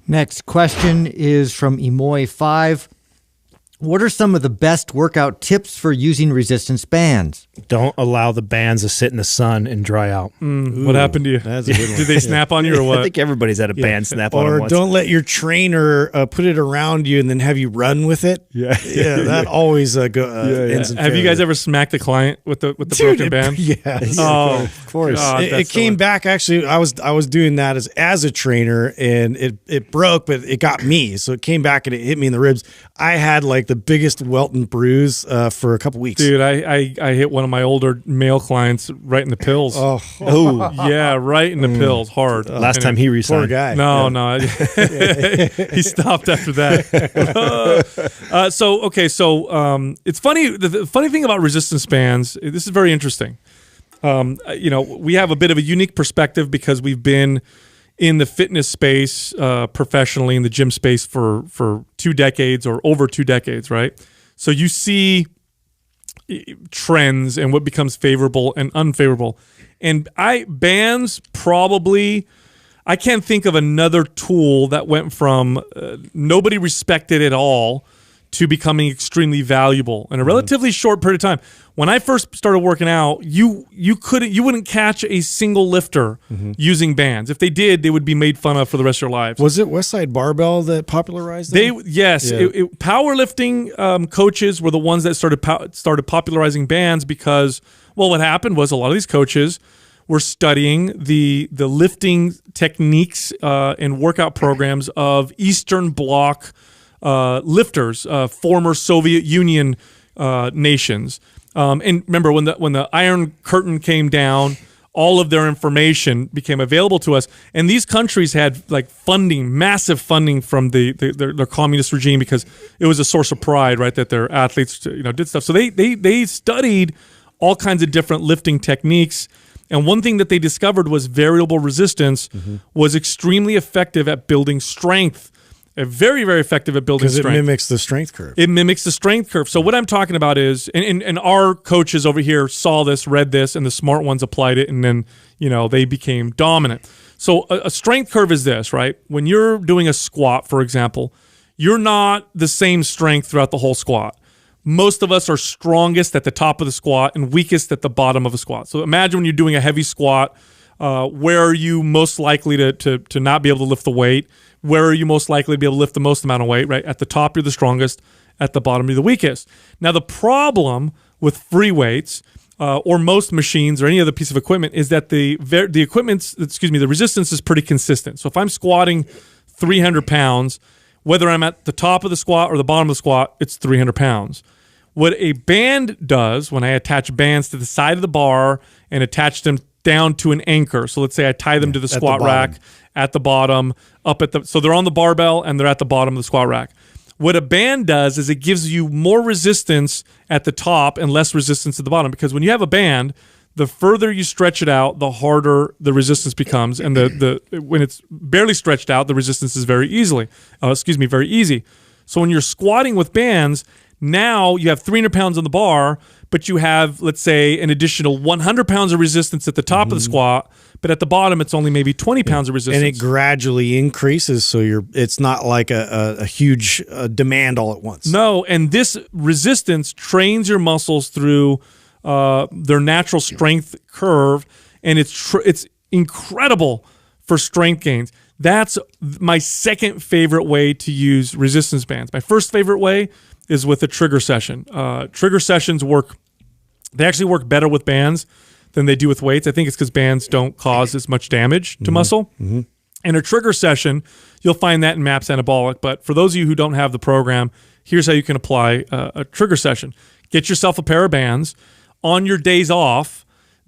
Next question is from Emoy5. What are some of the best workout tips for using resistance bands? Don't allow the bands to sit in the sun and dry out. What happened to you? That's a good one. Did they snap on you or what? I think everybody's had a band snap on them Or once. don't let your trainer put it around you and then have you run with it. Yeah. That always ends in Have you guys failure. ever smacked a client with the broken band? Yes. Oh, of course. God, It came back. Actually, I was doing that as a trainer, and it broke, but it got me. So it came back and it hit me in the ribs. I had like the biggest welt and bruise for a couple weeks. Dude, I hit one of my older male clients right in the pills. Oh, Yeah, right in the pills, hard. Last time he poor resigned. guy. No, he stopped after that. So it's funny. The funny thing about resistance bands, this is very interesting. We have a bit of a unique perspective because we've been in the fitness space professionally, in the gym space for 2 decades or over 2 decades, right? So you see trends and what becomes favorable and unfavorable. And bands probably, I can't think of another tool that went from nobody respected at all to becoming extremely valuable in a relatively short period of time. When I first started working out, you wouldn't catch a single lifter using bands. If they did, they would be made fun of for the rest of their lives. Was it Westside Barbell that popularized them? Powerlifting coaches were the ones that started popularizing bands because, well, what happened was a lot of these coaches were studying the lifting techniques and workout programs of Eastern Bloc lifters, former Soviet Union nations. And remember, when the Iron Curtain came down, all of their information became available to us. And these countries had like funding, massive funding from their communist regime because it was a source of pride, right? That their athletes, did stuff. So they studied all kinds of different lifting techniques. And one thing that they discovered was variable resistance was extremely effective at building strength. Very, very effective at building strength. Because it mimics the strength curve. It mimics the strength curve. So what I'm talking about is, and our coaches over here saw this, read this, and the smart ones applied it, and then they became dominant. So a strength curve is this, right? When you're doing a squat, for example, you're not the same strength throughout the whole squat. Most of us are strongest at the top of the squat and weakest at the bottom of a squat. So imagine when you're doing a heavy squat, where are you most likely to not be able to lift the weight? Where are you most likely to be able to lift the most amount of weight, right? At the top, you're the strongest. At the bottom, you're the weakest. Now, the problem with free weights or most machines or any other piece of equipment is that the resistance is pretty consistent. So if I'm squatting 300 pounds, whether I'm at the top of the squat or the bottom of the squat, it's 300 pounds. What a band does when I attach bands to the side of the bar and attach them down to an anchor. So let's say I tie them to the squat rack at the bottom, so they're on the barbell and they're at the bottom of the squat rack. What a band does is it gives you more resistance at the top and less resistance at the bottom, because when you have a band, the further you stretch it out, the harder the resistance becomes, and when it's barely stretched out, the resistance is very easy. So when you're squatting with bands, now you have 300 pounds on the bar, but you have, let's say, an additional 100 pounds of resistance at the top of the squat, but at the bottom, it's only maybe 20 pounds of resistance. And it gradually increases, so it's not like a huge demand all at once. No, and this resistance trains your muscles through their natural strength curve, and it's incredible for strength gains. That's my second favorite way to use resistance bands. My first favorite way is with a trigger session. Trigger sessions they actually work better with bands than they do with weights. I think it's because bands don't cause as much damage to muscle. In a trigger session, you'll find that in MAPS Anabolic. But for those of you who don't have the program, here's how you can apply a trigger session. Get yourself a pair of bands. On your days off,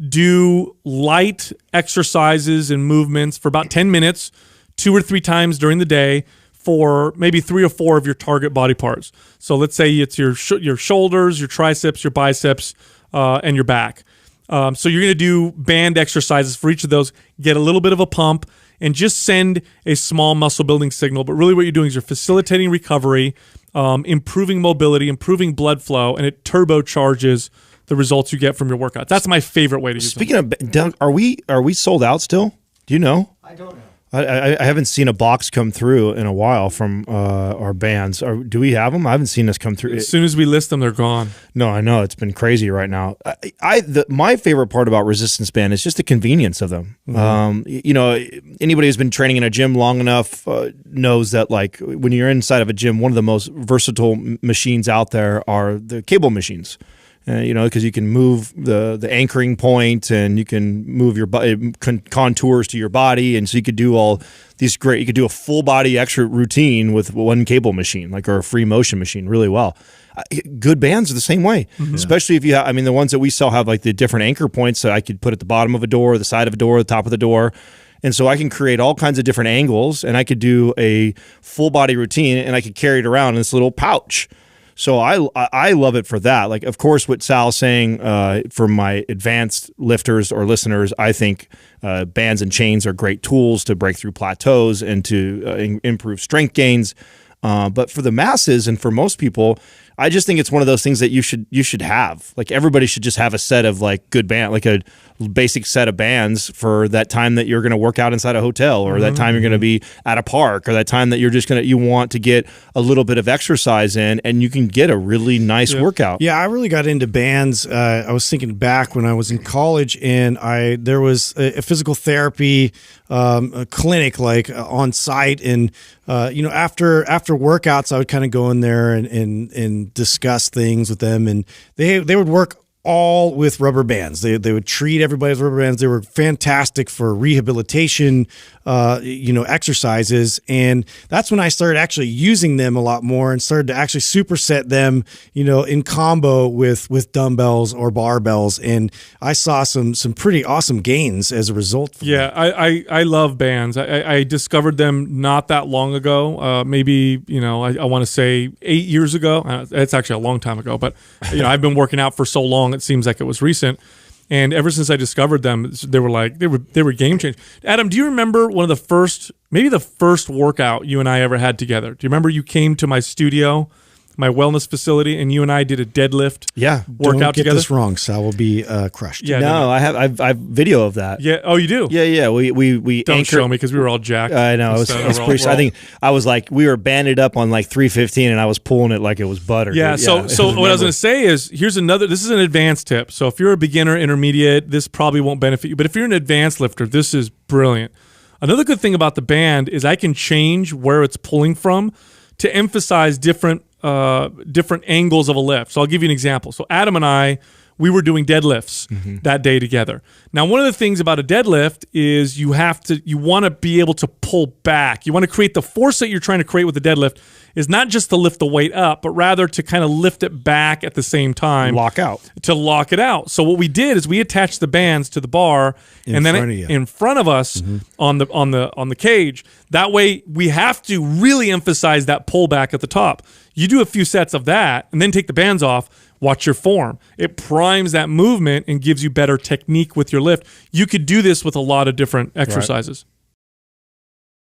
do light exercises and movements for about 10 minutes, 2 or 3 times during the day, for maybe 3 or 4 of your target body parts. So let's say it's your shoulders, your triceps, your biceps, and your back. So you're going to do band exercises for each of those, get a little bit of a pump, and just send a small muscle building signal. But really what you're doing is you're facilitating recovery, improving mobility, improving blood flow, and it turbocharges the results you get from your workouts. That's my favorite way to use it. Speaking of, Doug, are we sold out still? Do you know? I don't know. I haven't seen a box come through in a while from our bands. Do we have them? I haven't seen this come through. As soon as we list them, they're gone. No, I know. It's been crazy right now. My favorite part about resistance band is just the convenience of them. Anybody who's been training in a gym long enough knows that, like, when you're inside of a gym, one of the most versatile machines out there are the cable machines. Because you can move the anchoring point, and you can move your contours to your body, and so you could do all these great. You could do a full body extra routine with one cable machine, or a free motion machine, really well. Good bands are the same way, especially if you have. I mean, the ones that we sell have like the different anchor points that I could put at the bottom of a door, the side of a door, the top of the door. And so I can create all kinds of different angles, and I could do a full body routine, and I could carry it around in this little pouch. So I love it for that. Like, of course, what Sal's saying, for my advanced lifters or listeners, I think bands and chains are great tools to break through plateaus and to improve strength gains. But for the masses and for most people, I just think it's one of those things that you should have. Like, everybody should just have a set of like good band, like a basic set of bands for that time that you're going to work out inside a hotel, or that time you're going to be at a park, or that time that you want to get a little bit of exercise in, and you can get a really nice workout. Yeah, I really got into bands. I was thinking back when I was in college, and there was a physical therapy a clinic on site, and after workouts, I would kind of go in there and discuss things with them, and they would work all with rubber bands. They would treat everybody with rubber bands. They were fantastic for rehabilitation, exercises. And that's when I started actually using them a lot more and started to actually superset them, in combo with dumbbells or barbells. And I saw some pretty awesome gains as a result. Yeah, I love bands. I discovered them not that long ago. Maybe, I want to say 8 years ago. It's actually a long time ago, but I've been working out for so long. It seems like it was recent, and ever since I discovered them, they were game changers. Adam, do you remember the first workout you and I ever had together? Do you remember you came to my studio, my wellness facility, and you and I did a deadlift workout Don't get together? this wrong, Sal will be crushed. Yeah, no, I have video of that. Yeah. Oh, you do? Yeah. We Don't show me, because we were all jacked. I know. It was pretty. I think I was like, we were banded up on like 315, and I was pulling it like it was butter. Yeah. So what I was going to say is, here's another. This is an advanced tip. So if you're a beginner, intermediate, this probably won't benefit you. But if you're an advanced lifter, this is brilliant. Another good thing about the band is I can change where it's pulling from to emphasize different angles of a lift. So I'll give you an example. So Adam and I, we were doing deadlifts that day together. Now, one of the things about a deadlift is you want to be able to pull back. You want to create the force that you're trying to create with the deadlift is not just to lift the weight up, but rather to kind of lift it back at the same time. To lock it out. So what we did is we attached the bands to the bar in front of us on the cage. That way we have to really emphasize that pullback at the top. You do a few sets of that and then take the bands off. Watch your form. It primes that movement and gives you better technique with your lift. You could do this with a lot of different exercises.